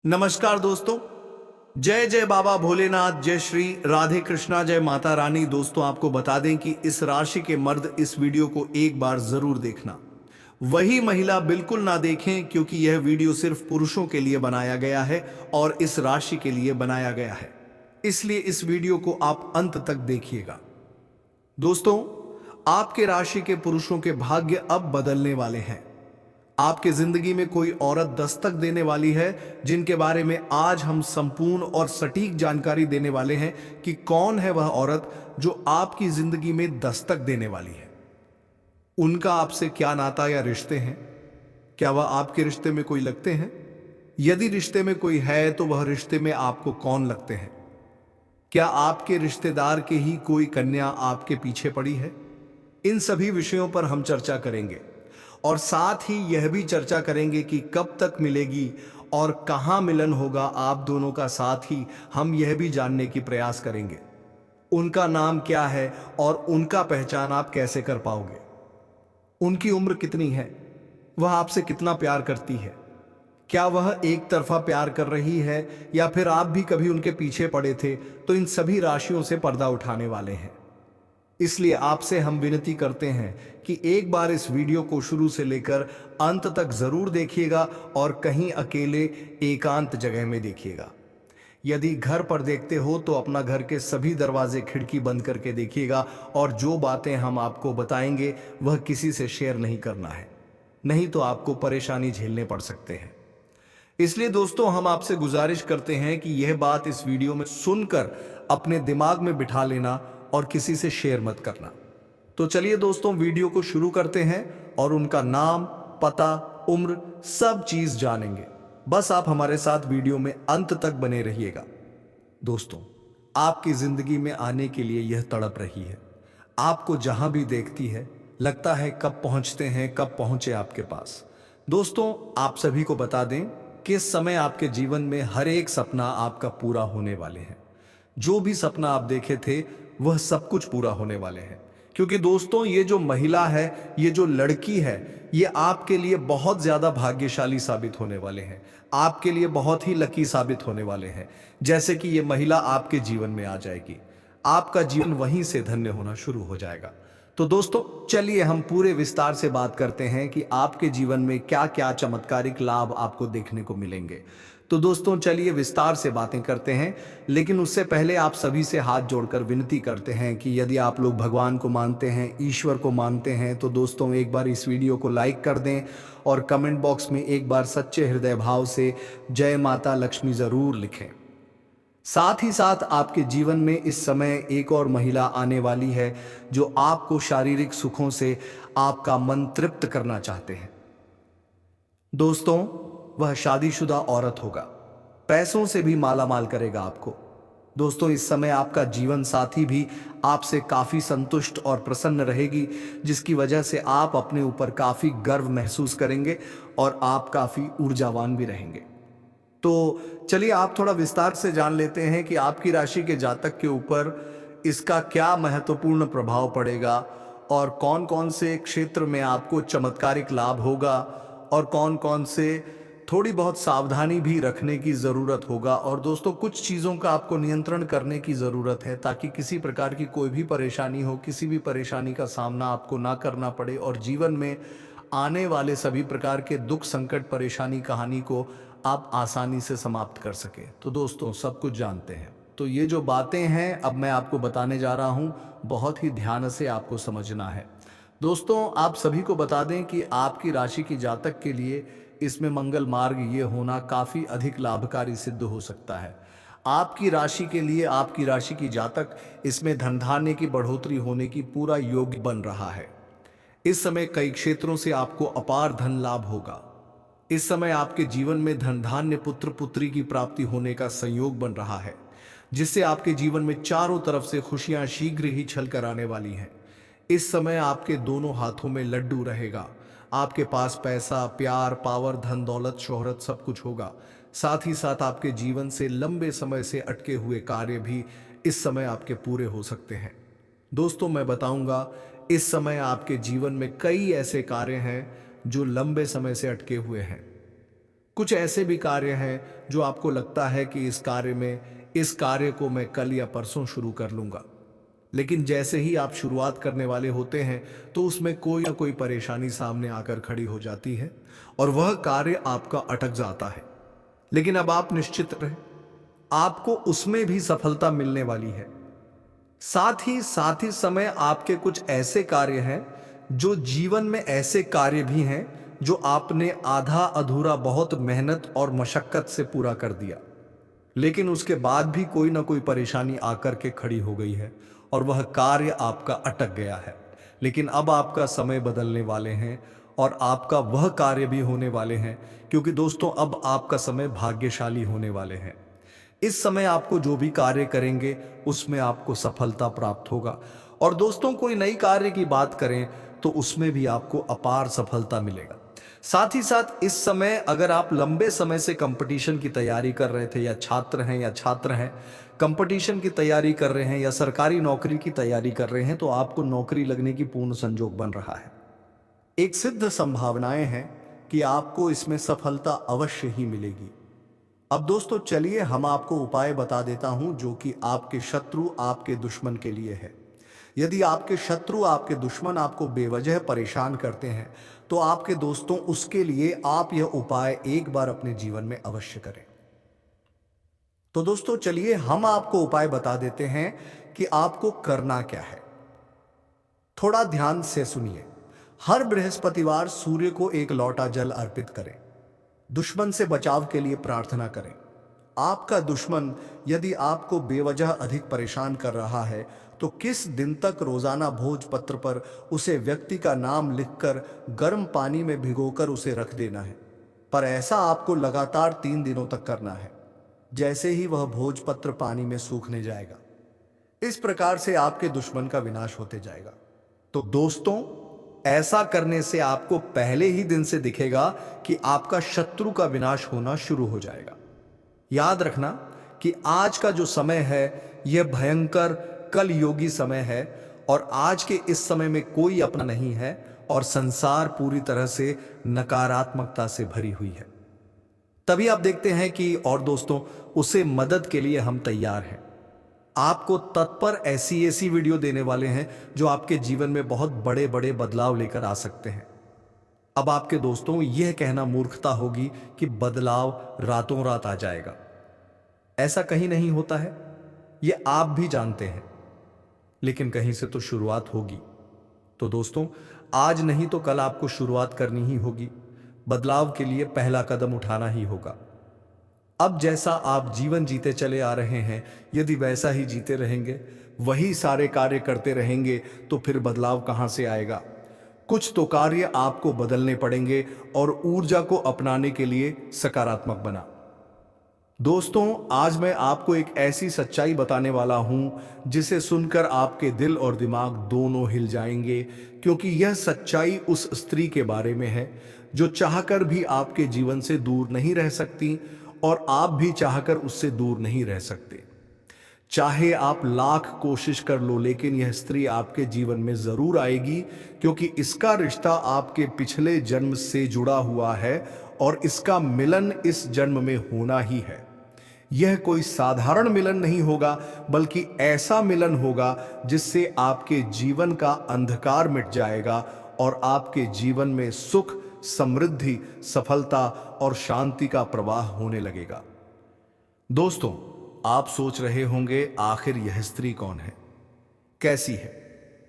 नमस्कार दोस्तों। जय जय बाबा भोलेनाथ, जय श्री राधे कृष्णा, जय माता रानी। दोस्तों आपको बता दें कि इस राशि के मर्द इस वीडियो को एक बार जरूर देखना, वही महिला बिल्कुल ना देखें, क्योंकि यह वीडियो सिर्फ पुरुषों के लिए बनाया गया है और इस राशि के लिए बनाया गया है, इसलिए इस वीडियो को आप अंत तक देखिएगा। दोस्तों, आपके राशि के पुरुषों के भाग्य अब बदलने वाले हैं। आपकी जिंदगी में कोई औरत दस्तक देने वाली है, जिनके बारे में आज हम संपूर्ण और सटीक जानकारी देने वाले हैं कि कौन है वह औरत जो आपकी जिंदगी में दस्तक देने वाली है। उनका आपसे क्या नाता या रिश्ते हैं? क्या वह आपके रिश्ते में कोई लगते हैं? यदि रिश्ते में कोई है तो वह रिश्ते में आपको कौन लगते हैं? क्या आपके रिश्तेदार के ही कोई कन्या आपके पीछे पड़ी है? इन सभी विषयों पर हम चर्चा करेंगे और साथ ही यह भी चर्चा करेंगे कि कब तक मिलेगी और कहां मिलन होगा आप दोनों का। साथ ही हम यह भी जानने की प्रयास करेंगे उनका नाम क्या है और उनका पहचान आप कैसे कर पाओगे। उनकी उम्र कितनी है? वह आपसे कितना प्यार करती है? क्या वह एक तरफा प्यार कर रही है या फिर आप भी कभी उनके पीछे पड़े थे? तो इन सभी राशियों से पर्दा उठाने वाले हैं, इसलिए आपसे हम विनती करते हैं कि एक बार इस वीडियो को शुरू से लेकर अंत तक जरूर देखिएगा और कहीं अकेले एकांत जगह में देखिएगा। यदि घर पर देखते हो तो अपना घर के सभी दरवाजे खिड़की बंद करके देखिएगा और जो बातें हम आपको बताएंगे वह किसी से शेयर नहीं करना है, नहीं तो आपको परेशानी झेलने पड़ सकते हैं। इसलिए दोस्तों, हम आपसे गुजारिश करते हैं कि यह बात इस वीडियो में सुनकर अपने दिमाग में बिठा लेना और किसी से शेयर मत करना। तो चलिए दोस्तों, वीडियो को शुरू करते हैं और उनका नाम, पता, उम्र सब चीज जानेंगे। बस आप हमारे साथ वीडियो में अंत तक बने रहिएगा। दोस्तों, आपकी जिंदगी में आने के लिए यह तड़प रही है। आपको जहां भी देखती है लगता है कब पहुंचते हैं, कब पहुंचे आपके पास। दोस्तों, आप सभी को बता दें कि इस समय आपके जीवन में हर एक सपना आपका पूरा होने वाले हैं। जो भी सपना आप देखे थे वह सब कुछ पूरा होने वाले हैं, क्योंकि दोस्तों ये जो महिला है, ये जो लड़की है, ये आपके लिए बहुत ज्यादा भाग्यशाली साबित होने वाले हैं, आपके लिए बहुत ही लकी साबित होने वाले हैं। जैसे कि ये महिला आपके जीवन में आ जाएगी, आपका जीवन वहीं से धन्य होना शुरू हो जाएगा। तो दोस्तों चलिए हम पूरे विस्तार से बात करते हैं कि आपके जीवन में क्या क्या चमत्कारिक लाभ आपको देखने को मिलेंगे। तो दोस्तों चलिए विस्तार से बातें करते हैं, लेकिन उससे पहले आप सभी से हाथ जोड़कर विनती करते हैं कि यदि आप लोग भगवान को मानते हैं, ईश्वर को मानते हैं, तो दोस्तों एक बार इस वीडियो को लाइक कर दें और कमेंट बॉक्स में एक बार सच्चे हृदय भाव से जय माता लक्ष्मी जरूर लिखें। साथ ही साथ आपके जीवन में इस समय एक और महिला आने वाली है जो आपको शारीरिक सुखों से आपका मन तृप्त करना चाहते हैं। दोस्तों, वह शादीशुदा औरत होगा, पैसों से भी माला माल करेगा आपको। दोस्तों, इस समय आपका जीवन साथी भी आपसे काफी संतुष्ट और प्रसन्न रहेगी, जिसकी वजह से आप अपने ऊपर काफी गर्व महसूस करेंगे और आप काफी ऊर्जावान भी रहेंगे। तो चलिए आप थोड़ा विस्तार से जान लेते हैं कि आपकी राशि के जातक के ऊपर इसका क्या महत्वपूर्ण प्रभाव पड़ेगा और कौन कौन से क्षेत्र में आपको चमत्कारिक लाभ होगा और कौन कौन से थोड़ी बहुत सावधानी भी रखने की ज़रूरत होगा। और दोस्तों, कुछ चीज़ों का आपको नियंत्रण करने की ज़रूरत है ताकि किसी प्रकार की कोई भी परेशानी हो, किसी भी परेशानी का सामना आपको ना करना पड़े और जीवन में आने वाले सभी प्रकार के दुख, संकट, परेशानी, कहानी को आप आसानी से समाप्त कर सके। तो दोस्तों सब कुछ जानते हैं, तो ये जो बातें हैं अब मैं आपको बताने जा रहा हूँ, बहुत ही ध्यान से आपको समझना है। दोस्तों, आप सभी को बता दें कि आपकी राशि की जातक के लिए इसमें मंगल मार्ग ये होना काफ़ी अधिक लाभकारी सिद्ध हो सकता है। आपकी राशि के लिए, आपकी राशि की जातक, इसमें धन धान्य की बढ़ोतरी होने की पूरा योग बन रहा है। इस समय कई क्षेत्रों से आपको अपार धन लाभ होगा। इस समय आपके जीवन में धन धान्य, पुत्र पुत्री की प्राप्ति होने का संयोग बन रहा है, जिससे आपके जीवन में चारों तरफ से खुशियां शीघ्र ही छल कर आने वाली हैं। इस समय आपके दोनों हाथों में लड्डू रहेगा। आपके पास पैसा, प्यार, पावर, धन दौलत, शोहरत सब कुछ होगा। साथ ही साथ आपके जीवन से लंबे समय से अटके हुए कार्य भी इस समय आपके पूरे हो सकते हैं। दोस्तों, मैं बताऊंगा, इस समय आपके जीवन में कई ऐसे कार्य हैं जो लंबे समय से अटके हुए हैं। कुछ ऐसे भी कार्य हैं जो आपको लगता है कि इस कार्य को मैं कल या परसों शुरू कर लूंगा, लेकिन जैसे ही आप शुरुआत करने वाले होते हैं तो उसमें कोई ना कोई परेशानी सामने आकर खड़ी हो जाती है और वह कार्य आपका अटक जाता है। लेकिन अब आप निश्चित रहें, आपको उसमें भी सफलता मिलने वाली है। साथ ही समय आपके कुछ ऐसे कार्य हैं जो जीवन में ऐसे कार्य भी हैं जो आपने आधा अधूरा बहुत मेहनत और मशक्कत से पूरा कर दिया, लेकिन उसके बाद भी कोई ना कोई परेशानी आकर के खड़ी हो गई है और वह कार्य आपका अटक गया है। लेकिन अब आपका समय बदलने वाले हैं और आपका वह कार्य भी होने वाले हैं, क्योंकि दोस्तों अब आपका समय भाग्यशाली होने वाले हैं। इस समय आपको जो भी कार्य करेंगे उसमें आपको सफलता प्राप्त होगा। और दोस्तों, कोई नई कार्य की बात करें तो उसमें भी आपको अपार सफलता मिलेगा। साथ ही साथ इस समय अगर आप लंबे समय से कंपटीशन की तैयारी कर रहे थे, या छात्र हैं कंपटीशन की तैयारी कर रहे हैं, या सरकारी नौकरी की तैयारी कर रहे हैं, तो आपको नौकरी लगने की पूर्ण संजोग बन रहा है। एक सिद्ध संभावनाएं हैं कि आपको इसमें सफलता अवश्य ही मिलेगी। अब दोस्तों चलिए हम आपको उपाय बता देता हूं जो कि आपके शत्रु आपके दुश्मन के लिए है। यदि आपके शत्रु आपके दुश्मन आपको बेवजह परेशान करते हैं तो आपके दोस्तों उसके लिए आप यह उपाय एक बार अपने जीवन में अवश्य करें। तो दोस्तों चलिए हम आपको उपाय बता देते हैं कि आपको करना क्या है। थोड़ा ध्यान से सुनिए। हर बृहस्पतिवार सूर्य को एक लोटा जल अर्पित करें। दुश्मन से बचाव के लिए प्रार्थना करें। आपका दुश्मन यदि आपको बेवजह अधिक परेशान कर रहा है तो किस दिन तक रोजाना भोजपत्र पर उसे व्यक्ति का नाम लिखकर गर्म पानी में भिगोकर उसे रख देना है। पर ऐसा आपको लगातार 3 दिनों तक करना है। जैसे ही वह भोजपत्र पानी में सूखने जाएगा, इस प्रकार से आपके दुश्मन का विनाश होते जाएगा। तो दोस्तों, ऐसा करने से आपको पहले ही दिन से दिखेगा कि आपका शत्रु का विनाश होना शुरू हो जाएगा। याद रखना कि आज का जो समय है यह भयंकर कल योगी समय है और आज के इस समय में कोई अपना नहीं है और संसार पूरी तरह से नकारात्मकता से भरी हुई है। तभी आप देखते हैं कि और दोस्तों, उसे मदद के लिए हम तैयार हैं। आपको तत्पर ऐसी वीडियो देने वाले हैं जो आपके जीवन में बहुत बड़े बड़े बदलाव लेकर आ सकते हैं। अब आपके दोस्तों, यह कहना मूर्खता होगी कि बदलाव रातों रात आ जाएगा। ऐसा कहीं नहीं होता है, यह आप भी जानते हैं, लेकिन कहीं से तो शुरुआत होगी। तो दोस्तों, आज नहीं तो कल आपको शुरुआत करनी ही होगी। बदलाव के लिए पहला कदम उठाना ही होगा। अब जैसा आप जीवन जीते चले आ रहे हैं, यदि वैसा ही जीते रहेंगे, वही सारे कार्य करते रहेंगे, तो फिर बदलाव कहां से आएगा। कुछ तो कार्य आपको बदलने पड़ेंगे और ऊर्जा को अपनाने के लिए सकारात्मक बना। दोस्तों, आज मैं आपको एक ऐसी सच्चाई बताने वाला हूं जिसे सुनकर आपके दिल और दिमाग दोनों हिल जाएंगे, क्योंकि यह सच्चाई उस स्त्री के बारे में है जो चाहकर भी आपके जीवन से दूर नहीं रह सकती और आप भी चाहकर उससे दूर नहीं रह सकते। चाहे आप लाख कोशिश कर लो, लेकिन यह स्त्री आपके जीवन में जरूर आएगी, क्योंकि इसका रिश्ता आपके पिछले जन्म से जुड़ा हुआ है और इसका मिलन इस जन्म में होना ही है। यह कोई साधारण मिलन नहीं होगा, बल्कि ऐसा मिलन होगा जिससे आपके जीवन का अंधकार मिट जाएगा और आपके जीवन में सुख, समृद्धि, सफलता और शांति का प्रवाह होने लगेगा। दोस्तों, आप सोच रहे होंगे आखिर यह स्त्री कौन है, कैसी है,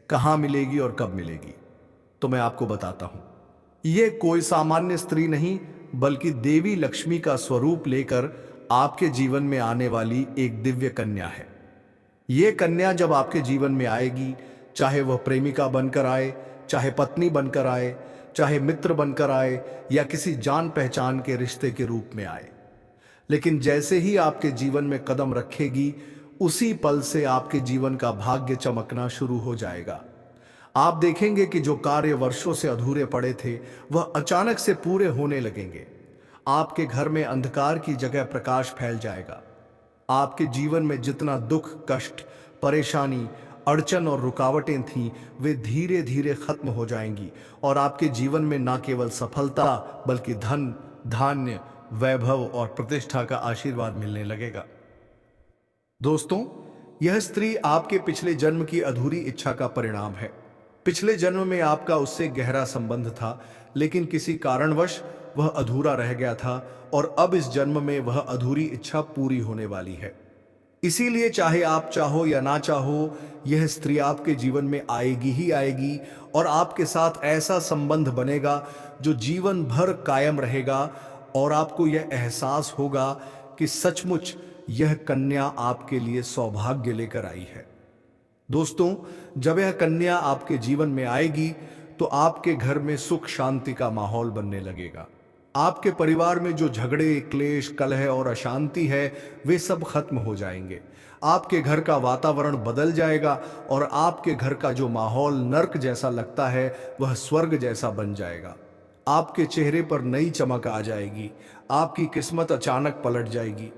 कहां मिलेगी और कब मिलेगी। तो मैं आपको बताता हूं। यह कोई सामान्य स्त्री नहीं, बल्कि देवी लक्ष्मी का स्वरूप लेकर आपके जीवन में आने वाली एक दिव्य कन्या है। यह कन्या जब आपके जीवन में आएगी, चाहे वह प्रेमिका बनकर आए, चाहे पत्नी बनकर आए, चाहे मित्र बनकर आए, या किसी जान पहचान के रिश्ते के रूप में आए, लेकिन जैसे ही आपके जीवन में कदम रखेगी, उसी पल से आपके जीवन का भाग्य चमकना शुरू हो जाएगा। आप देखेंगे कि जो कार्य वर्षों से अधूरे पड़े थे, वह अचानक से पूरे होने लगेंगे। आपके घर में अंधकार की जगह प्रकाश फैल जाएगा। आपके जीवन में जितना दुख, कष्ट, परेशानी, अड़चन और रुकावटें थीं, वे धीरे धीरे खत्म हो जाएंगी और आपके जीवन में न केवल सफलता, बल्कि धन, धान्य, वैभव और प्रतिष्ठा का आशीर्वाद मिलने लगेगा। दोस्तों, यह स्त्री आपके पिछले जन्म की अधूरी इच्छा का परिणाम है। पिछले जन्म में आपका उससे गहरा संबंध था, लेकिन किसी कारणवश वह अधूरा रह गया था और अब इस जन्म में वह अधूरी इच्छा पूरी होने वाली है। इसीलिए चाहे आप चाहो या ना चाहो, यह स्त्री आपके जीवन में आएगी ही आएगी और आपके साथ ऐसा संबंध बनेगा जो जीवन भर कायम रहेगा और आपको यह एहसास होगा कि सचमुच यह कन्या आपके लिए सौभाग्य लेकर आई है। दोस्तों, जब यह कन्या आपके जीवन में आएगी तो आपके घर में सुख शांति का माहौल बनने लगेगा। आपके परिवार में जो झगड़े, क्लेश, कलह और अशांति है वे सब खत्म हो जाएंगे। आपके घर का वातावरण बदल जाएगा और आपके घर का जो माहौल नर्क जैसा लगता है वह स्वर्ग जैसा बन जाएगा। आपके चेहरे पर नई चमक आ जाएगी। आपकी किस्मत अचानक पलट जाएगी।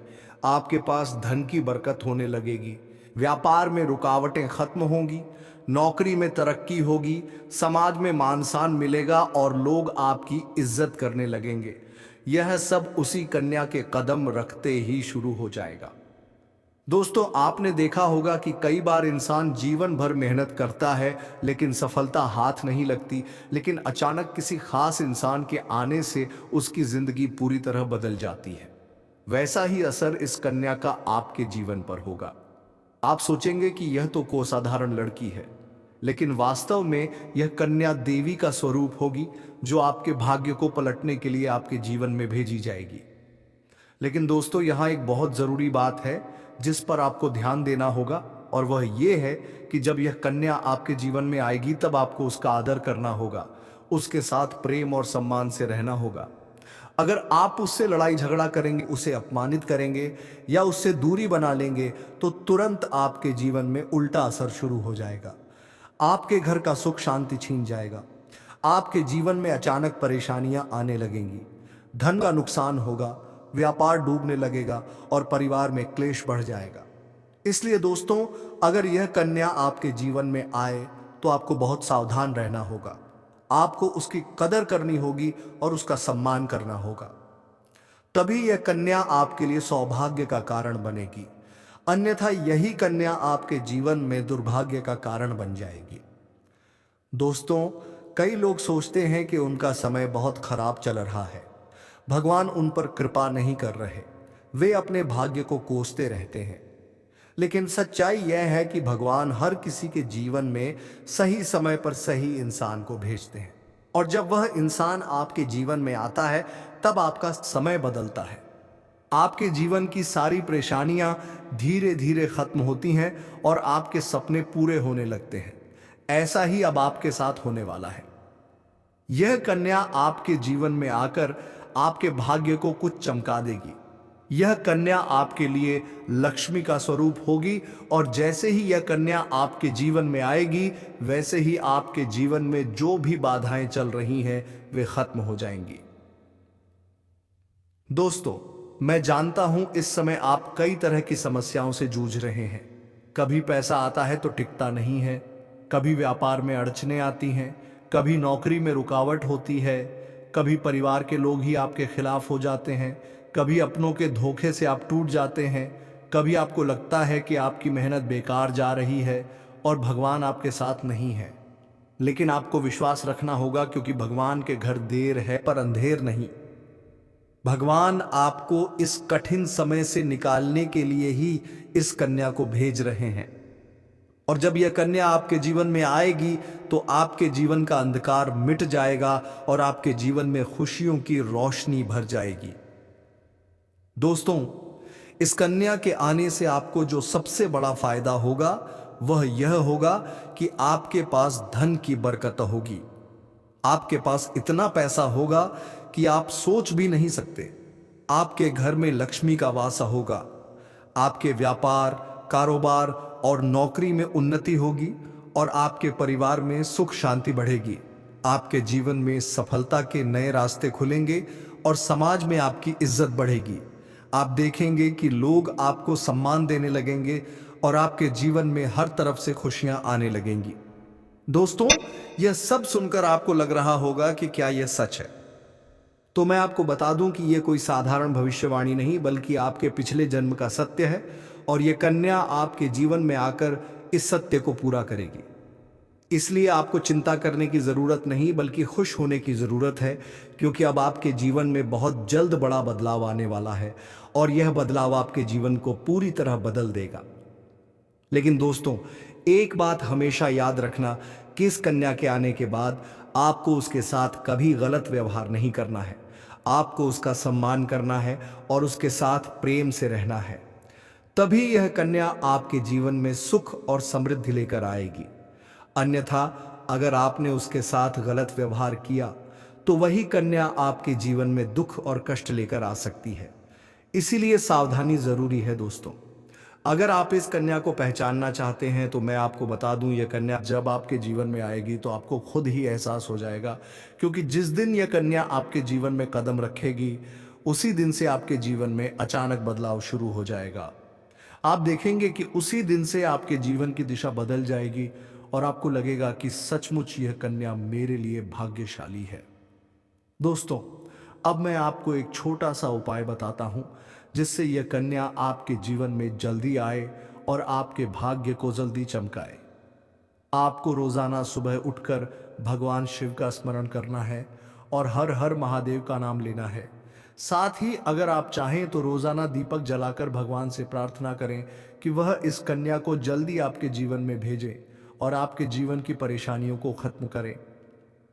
आपके पास धन की बरकत होने लगेगी। व्यापार में रुकावटें खत्म होंगी। नौकरी में तरक्की होगी। समाज में मान सम्मान मिलेगा और लोग आपकी इज्जत करने लगेंगे। यह सब उसी कन्या के कदम रखते ही शुरू हो जाएगा। दोस्तों, आपने देखा होगा कि कई बार इंसान जीवन भर मेहनत करता है लेकिन सफलता हाथ नहीं लगती, लेकिन अचानक किसी खास इंसान के आने से उसकी जिंदगी पूरी तरह बदल जाती है। वैसा ही असर इस कन्या का आपके जीवन पर होगा। आप सोचेंगे कि यह तो कोई साधारण लड़की है, लेकिन वास्तव में यह कन्या देवी का स्वरूप होगी जो आपके भाग्य को पलटने के लिए आपके जीवन में भेजी जाएगी। लेकिन दोस्तों, यहाँ एक बहुत जरूरी बात है जिस पर आपको ध्यान देना होगा, और वह ये है कि जब यह कन्या आपके जीवन में आएगी तब आपको उसका आदर करना होगा, उसके साथ प्रेम और सम्मान से रहना होगा। अगर आप उससे लड़ाई झगड़ा करेंगे, उसे अपमानित करेंगे या उससे दूरी बना लेंगे तो तुरंत आपके जीवन में उल्टा असर शुरू हो जाएगा। आपके घर का सुख शांति छीन जाएगा। आपके जीवन में अचानक परेशानियां आने लगेंगी। धन का नुकसान होगा, व्यापार डूबने लगेगा और परिवार में क्लेश बढ़ जाएगा। इसलिए दोस्तों, अगर यह कन्या आपके जीवन में आए तो आपको बहुत सावधान रहना होगा। आपको उसकी कदर करनी होगी और उसका सम्मान करना होगा। तभी यह कन्या आपके लिए सौभाग्य का कारण बनेगी, अन्यथा यही कन्या आपके जीवन में दुर्भाग्य का कारण बन जाएगी। दोस्तों, कई लोग सोचते हैं कि उनका समय बहुत खराब चल रहा है, भगवान उन पर कृपा नहीं कर रहे, वे अपने भाग्य को कोसते रहते हैं। लेकिन सच्चाई यह है कि भगवान हर किसी के जीवन में सही समय पर सही इंसान को भेजते हैं, और जब वह इंसान आपके जीवन में आता है तब आपका समय बदलता है। आपके जीवन की सारी परेशानियां धीरे धीरे खत्म होती हैं और आपके सपने पूरे होने लगते हैं। ऐसा ही अब आपके साथ होने वाला है। यह कन्या आपके जीवन में आकर आपके भाग्य को कुछ चमका देगी। यह कन्या आपके लिए लक्ष्मी का स्वरूप होगी और जैसे ही यह कन्या आपके जीवन में आएगी वैसे ही आपके जीवन में जो भी बाधाएं चल रही हैं वे खत्म हो जाएंगी। दोस्तों, मैं जानता हूं इस समय आप कई तरह की समस्याओं से जूझ रहे हैं। कभी पैसा आता है तो टिकता नहीं है, कभी व्यापार में अड़चनें आती हैं, कभी नौकरी में रुकावट होती है, कभी परिवार के लोग ही आपके खिलाफ हो जाते हैं, कभी अपनों के धोखे से आप टूट जाते हैं, कभी आपको लगता है कि आपकी मेहनत बेकार जा रही है और भगवान आपके साथ नहीं है। लेकिन आपको विश्वास रखना होगा, क्योंकि भगवान के घर देर है पर अंधेर नहीं। भगवान आपको इस कठिन समय से निकालने के लिए ही इस कन्या को भेज रहे हैं, और जब यह कन्या आपके जीवन में आएगी तो आपके जीवन का अंधकार मिट जाएगा और आपके जीवन में खुशियों की रोशनी भर जाएगी। दोस्तों, इस कन्या के आने से आपको जो सबसे बड़ा फायदा होगा वह यह होगा कि आपके पास धन की बरकत होगी। आपके पास इतना पैसा होगा कि आप सोच भी नहीं सकते। आपके घर में लक्ष्मी का वास होगा। आपके व्यापार, कारोबार और नौकरी में उन्नति होगी और आपके परिवार में सुख शांति बढ़ेगी। आपके जीवन में सफलता के नए रास्ते खुलेंगे और समाज में आपकी इज्जत बढ़ेगी। आप देखेंगे कि लोग आपको सम्मान देने लगेंगे और आपके जीवन में हर तरफ से खुशियां आने लगेंगी। दोस्तों, यह सब सुनकर आपको लग रहा होगा कि क्या यह सच है? तो मैं आपको बता दूं कि यह कोई साधारण भविष्यवाणी नहीं बल्कि आपके पिछले जन्म का सत्य है और यह कन्या आपके जीवन में आकर इस सत्य को पूरा करेगी। इसलिए आपको चिंता करने की जरूरत नहीं बल्कि खुश होने की जरूरत है, क्योंकि अब आपके जीवन में बहुत जल्द बड़ा बदलाव आने वाला है और यह बदलाव आपके जीवन को पूरी तरह बदल देगा। लेकिन दोस्तों, एक बात हमेशा याद रखना कि इस कन्या के आने के बाद आपको उसके साथ कभी गलत व्यवहार नहीं करना है। आपको उसका सम्मान करना है और उसके साथ प्रेम से रहना है। तभी यह कन्या आपके जीवन में सुख और समृद्धि लेकर आएगी। अन्यथा अगर आपने उसके साथ गलत व्यवहार किया तो वही कन्या आपके जीवन में दुख और कष्ट लेकर आ सकती है। इसीलिए सावधानी जरूरी है दोस्तों। अगर आप इस कन्या को पहचानना चाहते हैं तो मैं आपको बता दूं, यह कन्या जब आपके जीवन में आएगी तो आपको खुद ही एहसास हो जाएगा, क्योंकि जिस दिन यह कन्या आपके जीवन में कदम रखेगी उसी दिन से आपके जीवन में अचानक बदलाव शुरू हो जाएगा। आप देखेंगे कि उसी दिन से आपके जीवन की दिशा बदल जाएगी और आपको लगेगा कि सचमुच यह कन्या मेरे लिए भाग्यशाली है। दोस्तों, अब मैं आपको एक छोटा सा उपाय बताता हूं जिससे यह कन्या आपके जीवन में जल्दी आए और आपके भाग्य को जल्दी चमकाए। आपको रोजाना सुबह उठकर भगवान शिव का स्मरण करना है और हर हर महादेव का नाम लेना है। साथ ही अगर आप चाहें तो रोजाना दीपक जलाकर भगवान से प्रार्थना करें कि वह इस कन्या को जल्दी आपके जीवन में भेजे और आपके जीवन की परेशानियों को खत्म करें।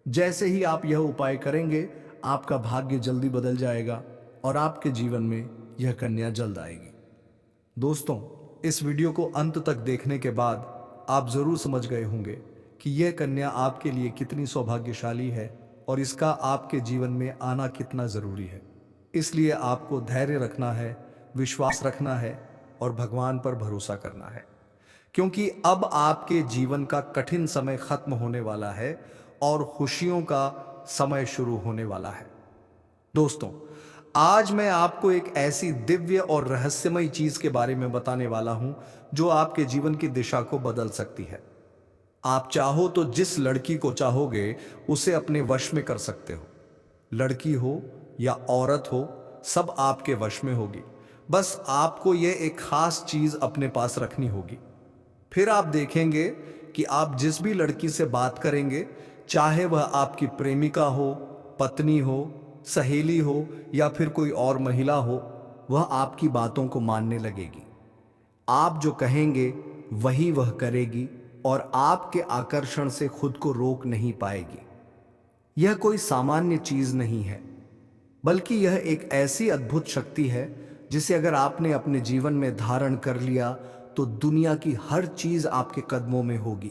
जैसे ही आप यह उपाय करेंगे, आपका भाग्य जल्दी बदल जाएगा और आपके जीवन में यह कन्या जल्द आएगी। दोस्तों, इस वीडियो को अंत तक देखने के बाद आप जरूर समझ गए होंगे कि यह कन्या आपके लिए कितनी सौभाग्यशाली है और इसका आपके जीवन में आना कितना जरूरी है। इसलिए आपको धैर्य रखना है, विश्वास रखना है और भगवान पर भरोसा करना है, क्योंकि अब आपके जीवन का कठिन समय खत्म होने वाला है और खुशियों का समय शुरू होने वाला है। दोस्तों, आज मैं आपको एक ऐसी दिव्य और रहस्यमय चीज के बारे में बताने वाला हूं जो आपके जीवन की दिशा को बदल सकती है। आप चाहो तो जिस लड़की को चाहोगे उसे अपने वश में कर सकते हो। लड़की हो या औरत हो, सब आपके वश में होगी। बस आपको यह एक खास चीज अपने पास रखनी होगी। फिर आप देखेंगे कि आप जिस भी लड़की से बात करेंगे, चाहे वह आपकी प्रेमिका हो, पत्नी हो, सहेली हो या फिर कोई और महिला हो, वह आपकी बातों को मानने लगेगी। आप जो कहेंगे वही वह करेगी और आपके आकर्षण से खुद को रोक नहीं पाएगी। यह कोई सामान्य चीज नहीं है, बल्कि यह एक ऐसी अद्भुत शक्ति है जिसे अगर आपने अपने जीवन में धारण कर लिया तो दुनिया की हर चीज आपके कदमों में होगी।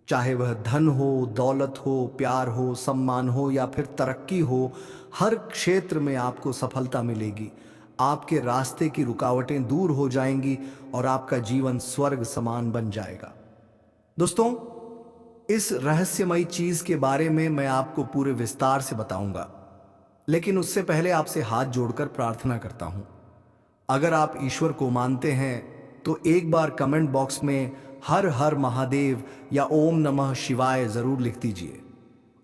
चाहे वह धन हो, दौलत हो, प्यार हो, सम्मान हो या फिर तरक्की हो, हर क्षेत्र में आपको सफलता मिलेगी। आपके रास्ते की रुकावटें दूर हो जाएंगी और आपका जीवन स्वर्ग समान बन जाएगा। दोस्तों, इस रहस्यमयी चीज के बारे में मैं आपको पूरे विस्तार से बताऊंगा, लेकिन उससे पहले आपसे हाथ जोड़कर प्रार्थना करता हूं। अगर आप ईश्वर को मानते हैं तो एक बार कमेंट बॉक्स में हर हर महादेव या ओम नमः शिवाय जरूर लिख दीजिए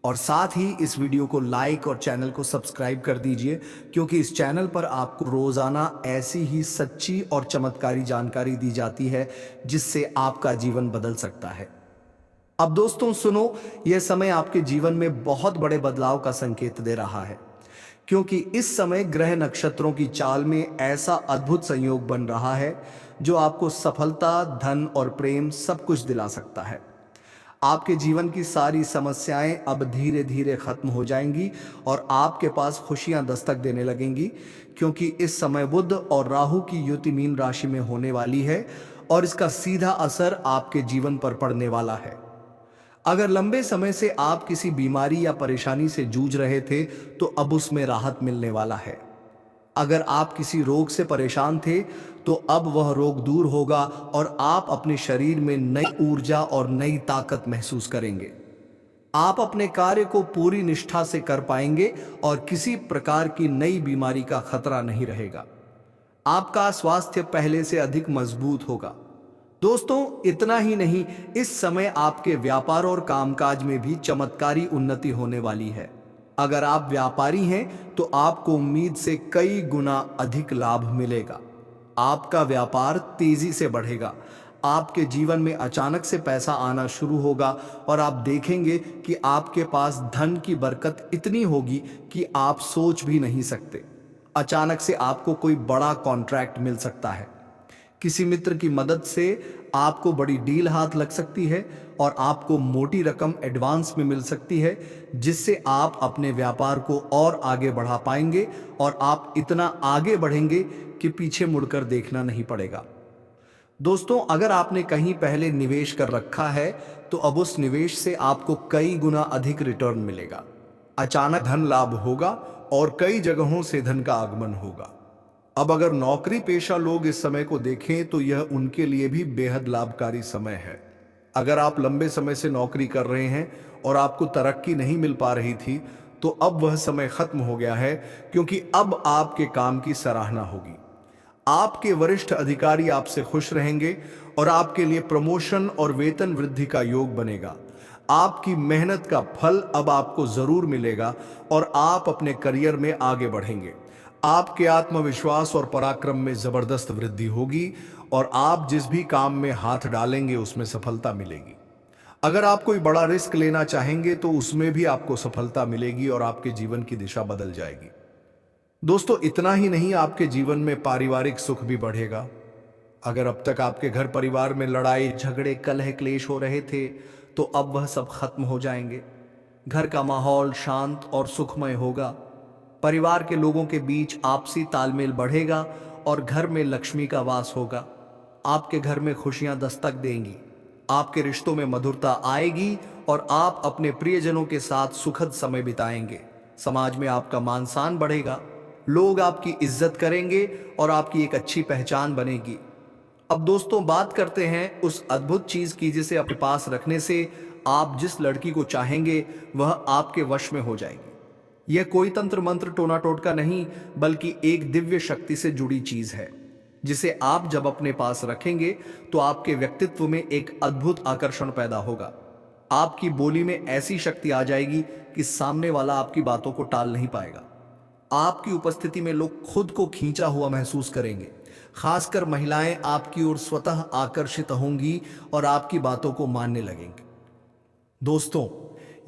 और साथ ही इस वीडियो को लाइक और चैनल को सब्सक्राइब कर दीजिए, क्योंकि इस चैनल पर आपको रोजाना ऐसी ही सच्ची और चमत्कारी जानकारी दी जाती है जिससे आपका जीवन बदल सकता है। अब दोस्तों सुनो, यह समय आपके जीवन में बहुत बड़े बदलाव का संकेत दे रहा है, क्योंकि इस समय ग्रह नक्षत्रों की चाल में ऐसा अद्भुत संयोग बन रहा है जो आपको सफलता, धन और प्रेम सब कुछ दिला सकता है। आपके जीवन की सारी समस्याएं अब धीरे धीरे खत्म हो जाएंगी और आपके पास खुशियां दस्तक देने लगेंगी, क्योंकि इस समय बुध और राहु की युति मीन राशि में होने वाली है और इसका सीधा असर आपके जीवन पर पड़ने वाला है। अगर लंबे समय से आप किसी बीमारी या परेशानी से जूझ रहे थे तो अब उसमें राहत मिलने वाला है। अगर आप किसी रोग से परेशान थे तो अब वह रोग दूर होगा और आप अपने शरीर में नई ऊर्जा और नई ताकत महसूस करेंगे। आप अपने कार्य को पूरी निष्ठा से कर पाएंगे और किसी प्रकार की नई बीमारी का खतरा नहीं रहेगा। आपका स्वास्थ्य पहले से अधिक मजबूत होगा। दोस्तों, इतना ही नहीं, इस समय आपके व्यापार और कामकाज में भी चमत्कारी उन्नति होने वाली है। अगर आप व्यापारी हैं तो आपको उम्मीद से कई गुना अधिक लाभ मिलेगा। आपका व्यापार तेजी से बढ़ेगा। आपके जीवन में अचानक से पैसा आना शुरू होगा और आप देखेंगे कि आपके पास धन की बरकत इतनी होगी कि आप सोच भी नहीं सकते। अचानक से आपको कोई बड़ा कॉन्ट्रैक्ट मिल सकता है। किसी मित्र की मदद से आपको बड़ी डील हाथ लग सकती है और आपको मोटी रकम एडवांस में मिल सकती है, जिससे आप अपने व्यापार को और आगे बढ़ा पाएंगे और आप इतना आगे बढ़ेंगे कि पीछे मुड़कर देखना नहीं पड़ेगा। दोस्तों, अगर आपने कहीं पहले निवेश कर रखा है तो अब उस निवेश से आपको कई गुना अधिक रिटर्न मिलेगा। अचानक धन लाभ होगा और कई जगहों से धन का आगमन होगा। अब अगर नौकरी पेशा लोग इस समय को देखें तो यह उनके लिए भी बेहद लाभकारी समय है। अगर आप लंबे समय से नौकरी कर रहे हैं और आपको तरक्की नहीं मिल पा रही थी, तो अब वह समय खत्म हो गया है, क्योंकि अब आपके काम की सराहना होगी। आपके वरिष्ठ अधिकारी आपसे खुश रहेंगे और आपके लिए प्रमोशन और वेतन वृद्धि का योग बनेगा। आपकी मेहनत का फल अब आपको जरूर मिलेगा और आप अपने करियर में आगे बढ़ेंगे। आपके आत्मविश्वास और पराक्रम में जबरदस्त वृद्धि होगी और आप जिस भी काम में हाथ डालेंगे उसमें सफलता मिलेगी। अगर आप कोई बड़ा रिस्क लेना चाहेंगे तो उसमें भी आपको सफलता मिलेगी और आपके जीवन की दिशा बदल जाएगी। दोस्तों, इतना ही नहीं, आपके जीवन में पारिवारिक सुख भी बढ़ेगा। अगर अब तक आपके घर परिवार में लड़ाई झगड़े कलह क्लेश हो रहे थे, तो अब वह सब खत्म हो जाएंगे। घर का माहौल शांत और सुखमय होगा। परिवार के लोगों के बीच आपसी तालमेल बढ़ेगा और घर में लक्ष्मी का वास होगा। आपके घर में खुशियां दस्तक देंगी। आपके रिश्तों में मधुरता आएगी और आप अपने प्रियजनों के साथ सुखद समय बिताएंगे। समाज में आपका मान सम्मान बढ़ेगा। लोग आपकी इज्जत करेंगे और आपकी एक अच्छी पहचान बनेगी। अब दोस्तों, बात करते हैं उस अद्भुत चीज की जिसे अपने पास रखने से आप जिस लड़की को चाहेंगे वह आपके वश में हो जाएगी। यह कोई तंत्र मंत्र टोना टोटका नहीं, बल्कि एक दिव्य शक्ति से जुड़ी चीज है, जिसे आप जब अपने पास रखेंगे तो आपके व्यक्तित्व में एक अद्भुत आकर्षण पैदा होगा। आपकी बोली में ऐसी शक्ति आ जाएगी कि सामने वाला आपकी बातों को टाल नहीं पाएगा। आपकी उपस्थिति में लोग खुद को खींचा हुआ महसूस करेंगे। खासकर महिलाएं आपकी ओर स्वतः आकर्षित होंगी और आपकी बातों को मानने लगेंगी। दोस्तों,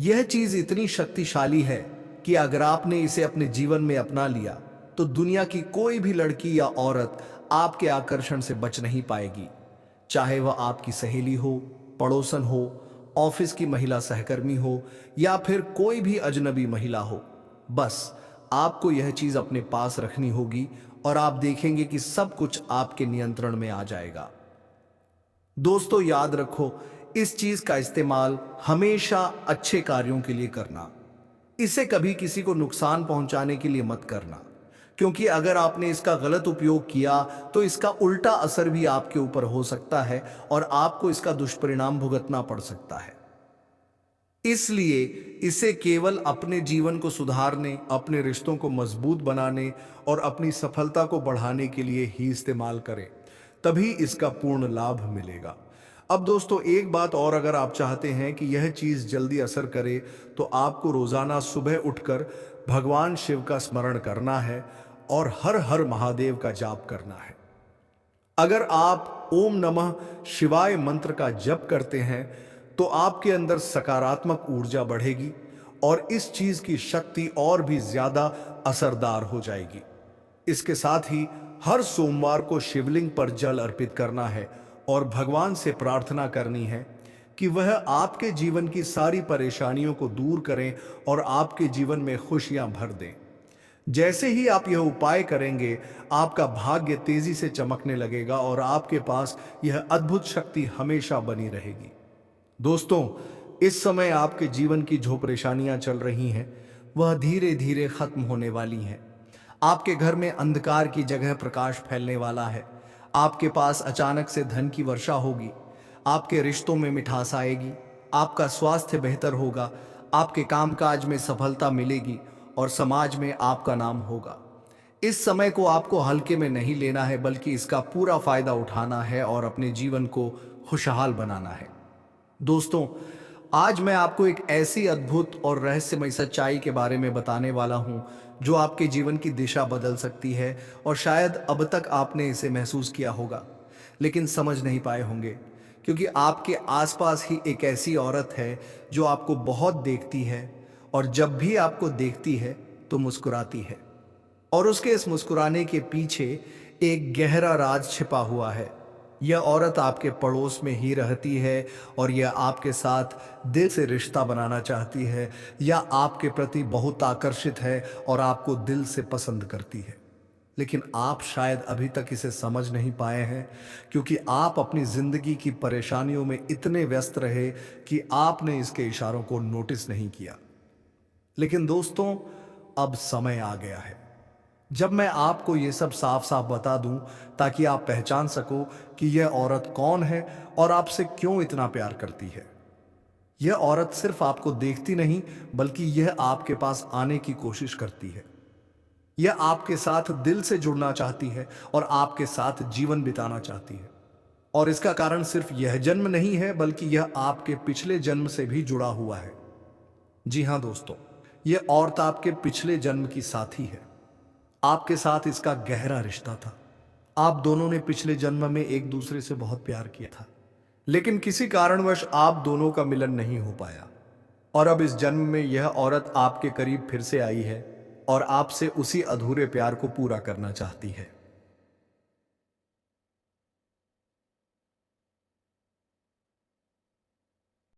यह चीज इतनी शक्तिशाली है कि अगर आपने इसे अपने जीवन में अपना लिया तो दुनिया की कोई भी लड़की या औरत आपके आकर्षण से बच नहीं पाएगी। चाहे वह आपकी सहेली हो, पड़ोसन हो, ऑफिस की महिला सहकर्मी हो या फिर कोई भी अजनबी महिला हो, बस आपको यह चीज अपने पास रखनी होगी और आप देखेंगे कि सब कुछ आपके नियंत्रण में आ जाएगा। दोस्तों, याद रखो, इस चीज का इस्तेमाल हमेशा अच्छे कार्यों के लिए करना। इसे कभी किसी को नुकसान पहुंचाने के लिए मत करना, क्योंकि अगर आपने इसका गलत उपयोग किया तो इसका उल्टा असर भी आपके ऊपर हो सकता है और आपको इसका दुष्परिणाम भुगतना पड़ सकता है। इसलिए इसे केवल अपने जीवन को सुधारने, अपने रिश्तों को मजबूत बनाने और अपनी सफलता को बढ़ाने के लिए ही इस्तेमाल करें, तभी इसका पूर्ण लाभ मिलेगा। अब दोस्तों, एक बात और, अगर आप चाहते हैं कि यह चीज जल्दी असर करे तो आपको रोजाना सुबह उठकर भगवान शिव का स्मरण करना है और हर हर महादेव का जाप करना है। अगर आप ओम नमः शिवाय मंत्र का जप करते हैं तो आपके अंदर सकारात्मक ऊर्जा बढ़ेगी और इस चीज की शक्ति और भी ज्यादा असरदार हो जाएगी। इसके साथ ही हर सोमवार को शिवलिंग पर जल अर्पित करना है और भगवान से प्रार्थना करनी है कि वह आपके जीवन की सारी परेशानियों को दूर करें और आपके जीवन में खुशियां भर दें। जैसे ही आप यह उपाय करेंगे, आपका भाग्य तेजी से चमकने लगेगा और आपके पास यह अद्भुत शक्ति हमेशा बनी रहेगी। दोस्तों, इस समय आपके जीवन की जो परेशानियां चल रही हैं वह धीरे धीरे खत्म होने वाली हैं। आपके घर में अंधकार की जगह प्रकाश फैलने वाला है। आपके पास अचानक से धन की वर्षा होगी। आपके रिश्तों में मिठास आएगी। आपका स्वास्थ्य बेहतर होगा। आपके कामकाज में सफलता मिलेगी और समाज में आपका नाम होगा। इस समय को आपको हल्के में नहीं लेना है, बल्कि इसका पूरा फायदा उठाना है और अपने जीवन को खुशहाल बनाना है। दोस्तों, आज मैं आपको एक ऐसी अद्भुत और रहस्यमय सच्चाई के बारे में बताने वाला हूं जो आपके जीवन की दिशा बदल सकती है और शायद अब तक आपने इसे महसूस किया होगा लेकिन समझ नहीं पाए होंगे, क्योंकि आपके आसपास ही एक ऐसी औरत है जो आपको बहुत देखती है और जब भी आपको देखती है तो मुस्कुराती है। और उसके इस मुस्कुराने के पीछे एक गहरा राज छिपा हुआ है। यह औरत आपके पड़ोस में ही रहती है और यह आपके साथ दिल से रिश्ता बनाना चाहती है, या आपके प्रति बहुत आकर्षित है और आपको दिल से पसंद करती है। लेकिन आप शायद अभी तक इसे समझ नहीं पाए हैं, क्योंकि आप अपनी जिंदगी की परेशानियों में इतने व्यस्त रहे कि आपने इसके इशारों को नोटिस नहीं किया। लेकिन दोस्तों, अब समय आ गया है जब मैं आपको ये सब साफ साफ बता दूं, ताकि आप पहचान सको कि यह औरत कौन है और आपसे क्यों इतना प्यार करती है। यह औरत सिर्फ आपको देखती नहीं, बल्कि यह आपके पास आने की कोशिश करती है। यह आपके साथ दिल से जुड़ना चाहती है और आपके साथ जीवन बिताना चाहती है। और इसका कारण सिर्फ यह जन्म नहीं है, बल्कि यह आपके पिछले जन्म से भी जुड़ा हुआ है। जी हाँ दोस्तों, यह औरत आपके पिछले जन्म की साथी है। आपके साथ इसका गहरा रिश्ता था। आप दोनों ने पिछले जन्म में एक दूसरे से बहुत प्यार किया था, लेकिन किसी कारणवश आप दोनों का मिलन नहीं हो पाया। और अब इस जन्म में यह औरत आपके करीब फिर से आई है और आपसे उसी अधूरे प्यार को पूरा करना चाहती है।